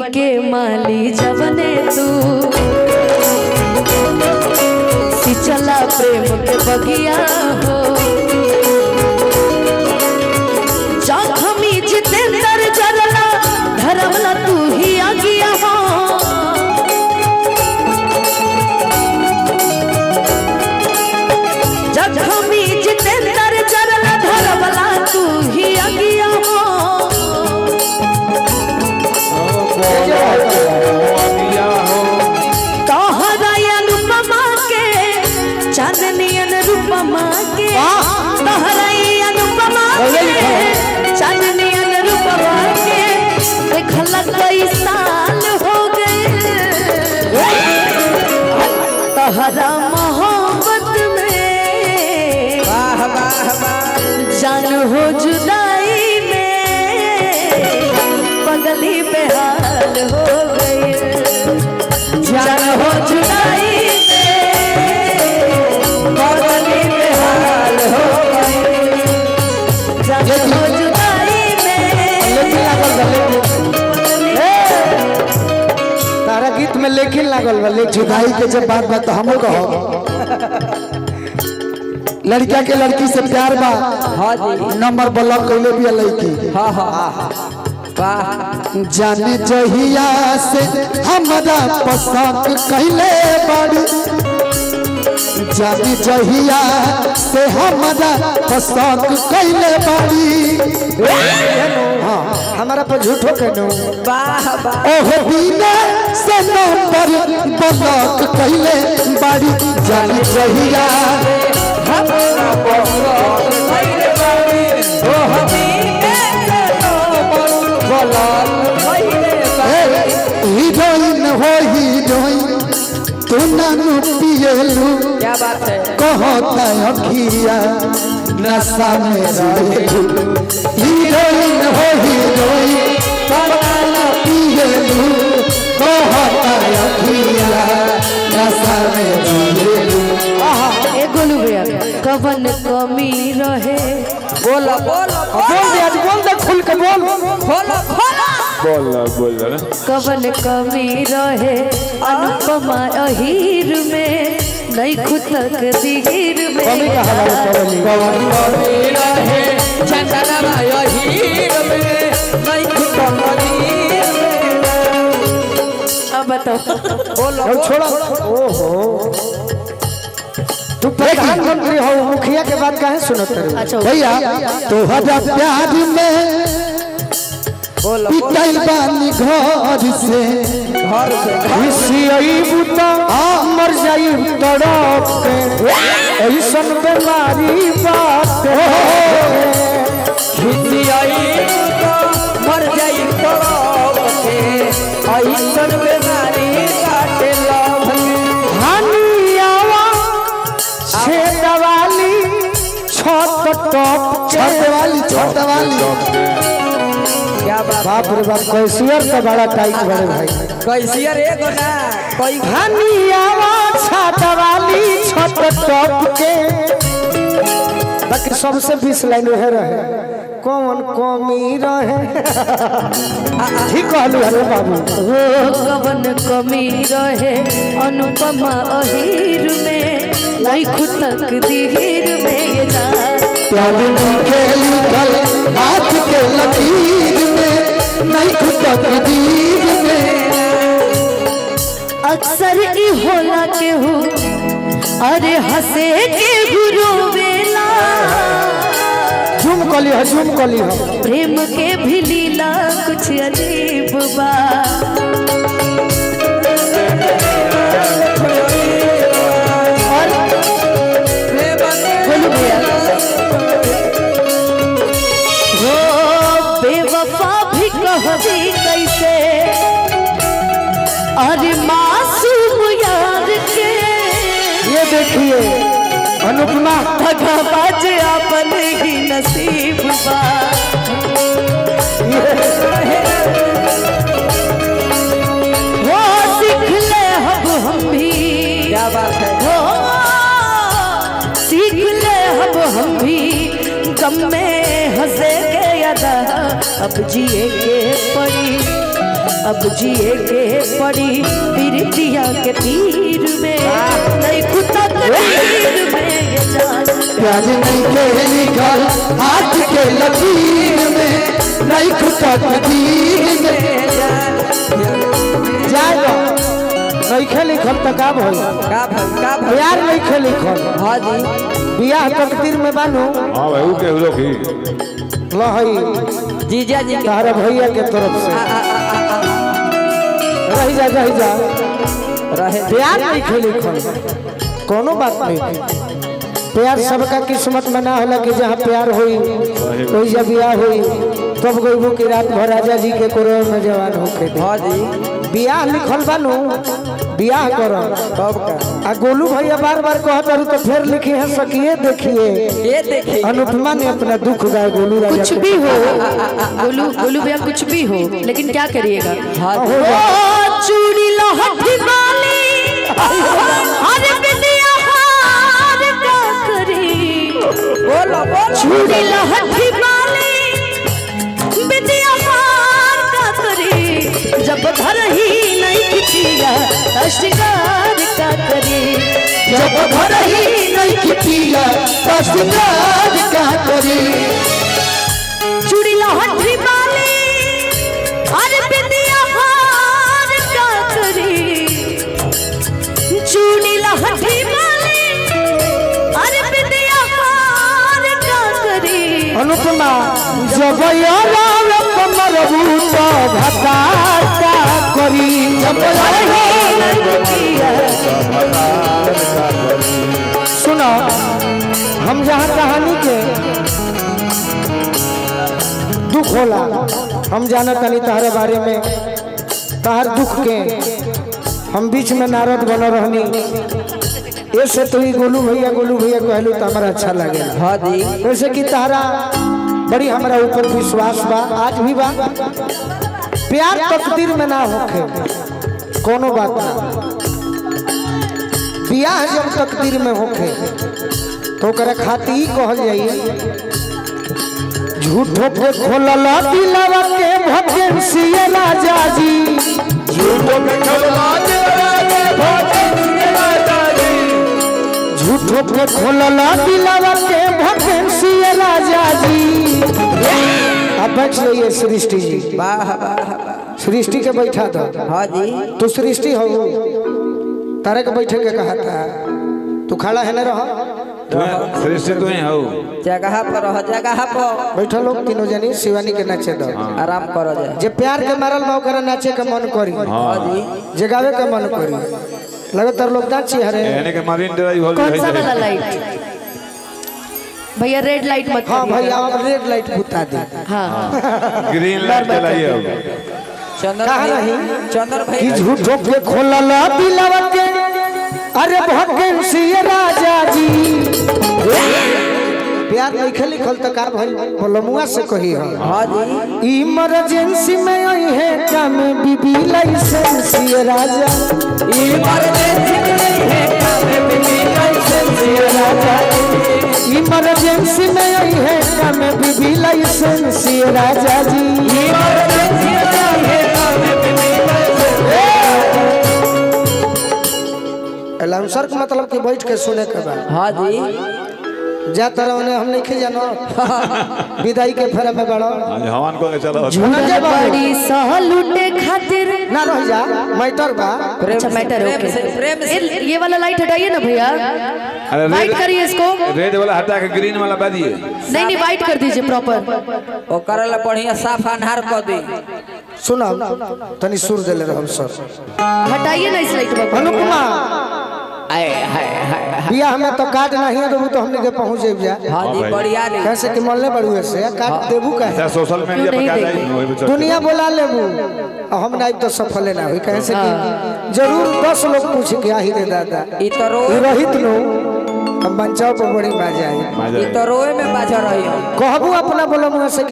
के माली जवने तू सिचला प्रेम के बगिया हो जखमी जितेंद्र जरला धरमला तू ही आगिया हो जखमी जितेंद्र जरला धरमला तू ही आगिया हो चांदनियन रूपमा के चांदनियन रूपमा के देखला कई साल हो गए तहरा मोहब्बत में जान हो जुदाई में पगली बेहाल हो गई जान हो जुदाई तारा गीत में लेकिन लागल बा जुदाई के जब बात तो हम कहो लड़का के लड़की से प्यार बा हां जी नंबर ब्लॉक कइले भी लड़की हां हां जाने जहिया से हमरा पसंद कइले बाड़ी जाने जहिया से हमरा पसंद कइले बाड़ी हमारा पर झूठो कहनो वाह वाह ओह बिना से नंबर ब्लॉक कइले बाड़ी जाने जहिया हमरा पसंद कइले बाड़ी ओह बिना से नंबर ब्लॉक कइले बाड़ी हीरोइन हो हीरोइन तू नानू पिएलू क्या बात है कहता अखिया नशा में रहेलू हीरोइन हो हीरोइन तू नानू पिएलू कहता अखिया नशा में रहेलू ए गोलू भैया कवन कमी रहे बोला बोला बोल दे आज बोल दे खुल के बोल बोला बोला कवन कमी रहे अनुपमा अहीर में नहीं खुद तक दिहीर में कवन कमी रहे चंदनमा अहीर में नहीं खुद तक दिहीर में अब बताओ बोलो छोड़ा ओहो तू प्रधानमंत्री हो मुखिया के बात काहे सुनत रहे भैया तोहरा प्यार में पिटाइल बानी घर से खुशी आई बुता मर जाई तड़प के ऐसन बीमारी बात खुशी आई बुता मर जाई तड़प के ऐसन बीमारी बात लव हानियावा छेद वाली छत वाली बाप रे बाप कैसियर का बड़ा टाइट बड़े भाई कैसियर एगो ना कोई हनियावा छत वाली छत टॉप के बाकी सबसे 20 लाइन रहे कौन कमी रहे ठीक कहलू हरे बाबू कवन कमी रहे अनुपमा अहीर में नहीं खुद तक दिहीर में जा प्यार के लिखल हाथ के लकीर में नहीं खुद तकदीर में अक्सर ई होला के हो अरे हंसे के गुरु वेला झूम कली हो प्रेम के भी लीला कुछ अजीब बा कहबी कैसे अरे मासूम यार के ये देखिए अनुपमा भगवाज अपन ही नसीब बा वो सीख ले हम भी क्या बात है वो सीख ले हम भी गम में हंसे के अदा अब जिए के पड़ी अब जिए के पड़ी प्रीतिया के तीर में नहीं खुदा तीर में ये जान प्यार नहीं के निकल हाथ के लकीर में नहीं खुदा तीर में जाएगा नहीं खेली खल तक का भइल का भाई प्यार नहीं खेली खल हाँ जी बियाह तकदीर में बानू हाँ भाई वो के लोग ही लहई जीजा जी तारा भैया के तरफ से रही जा रहे प्यार नहीं खेली खल कोनो बात नहीं प्यार सबका किस्मत में ना होला कि जहाँ प्यार हुई वही जब बियाह हुई तब गईबू की रात भर राजा जी के कोरवा में जवान होके दे। हाँ जी बियाह लिखल बानू बियाह करो कब का आ गोलू भैया बार बार कहत रहू तो फिर लिखी है सकिए देखिए ये देखिए अनुपमा ने अपना दुख गाया गोलू राजा कुछ भी हो गोलू गोलू भैया कुछ भी हो लेकिन क्या करिएगा हाँ हो जी जा। चूड़ी लहठी वाली हर बिंदिया हार का करी बोलो बोलो चूड़ी लहठी वाली बिंदिया हार का करी जब घर ही नहीं खिचिया श्रृंगार का करी जब घर ही नहीं किया तो श्रृंगार का करी चूड़ी लहठी वाली हर बिंदिया हार का करी चूड़ी लहठी वाली हर बिंदिया हार का करी अनुपमा जब कमर बूट भतार का करी जब सुनो हम जहाँ कहानी के दुख होला हम जाना तनी तहरे बारे में तहर दुख के हम बीच में नारद बन रहनी ऐसे तो ही गोलू भैया कहलू तो हमारा अच्छा लगे हाँ जी वैसे कि तारा बड़ी हमारा ऊपर विश्वास बा आज भी बा प्यार तकदीर में ना होखे कोनो बात ना बियाह जब तकदीर में होखे तो ओकरा खातिर ही कहल जाइए झूठो के खोलल दिलवा के भकेंसी राजा जी झूठो के खलवा झूठो के खोलल दिलवा के भकेंसी राजा जी अब बैठ जाइए सृष्टि जी वाह वाह सृष्टि के बैठा दो हाँ जी तू सृष्टि हो तारे के बैठे के कहा था तू खड़ा है ना रहो सृष्टि तो ही हो जगह पर रह जगह पर बैठो लोग तीनों जनी शिवानी के नाचे दो आराम करो जाए जे प्यार के मारल बा ओकरा नाचे के मन करी हाँ जी जगावे के मन करी लगातार लोग नाची हरे यानी कि मरीन ड्राइव हो कौन सा वाला लाइट भैया रेड लाइट मत हाँ करिए। भैया आप रेड लाइट बुता दे हाँ ग्रीन लाइट चलाइए अब चंदन कहाँ भाई रही? चंदन भाई कि झूठो के खोलल दिलवा के अरे भकेंसी राजा जी प्यार नहीं खेली खल तक का भइल बोलमुआ से कही हो हाँ जी इमरजेंसी में आई है काम बीबी लाइसेंस ये राजा इमरजेंसी में आई है काम बीबी लाइसेंस ये राजा जी अलाउंसर का मतलब कि बैठ के सुने के बाद हाँ जी जा तरह उन्हें हम नहीं जानो विदाई के फेरा में बड़ो आज हवन को चलो धनंजय बाबू बड़ी सहलूटे खातिर ना रह जा मैटर बा अच्छा मैटर प्रेम ओके से प्रेम से ये वाला लाइट हटाइए ना भैया अरे वाइट करिए इसको रेड वाला हटा के ग्रीन वाला बदिए नहीं वाइट कर दीजिए प्रॉपर ओ करला बढ़िया साफ अनहार कर दे सुना तनी सुर देले रहम सर हटाइए ना इस लाइट को अनुपमा आए हाय हाय बियाह में तो कार्ड नहीं देबू तो हमने के पहुंच जेब जा हाँ जी बढ़िया रे कैसे कि मोलने बड़ू ऐसे कार्ड देबू का अच्छा सोशल मीडिया पर नहीं क्या देंगे। जाए वही बच्चा दुनिया बोला लेबू हम नहीं तो सफल ना हुई कैसे कि जरूर 10 लोग पूछ के आही रे दादा इतरो ई रहित नो हम बंचाओ पर बड़ी मजा आई मजा इतरोए में बाजा रही हो कहबू अपना बोलमुआ से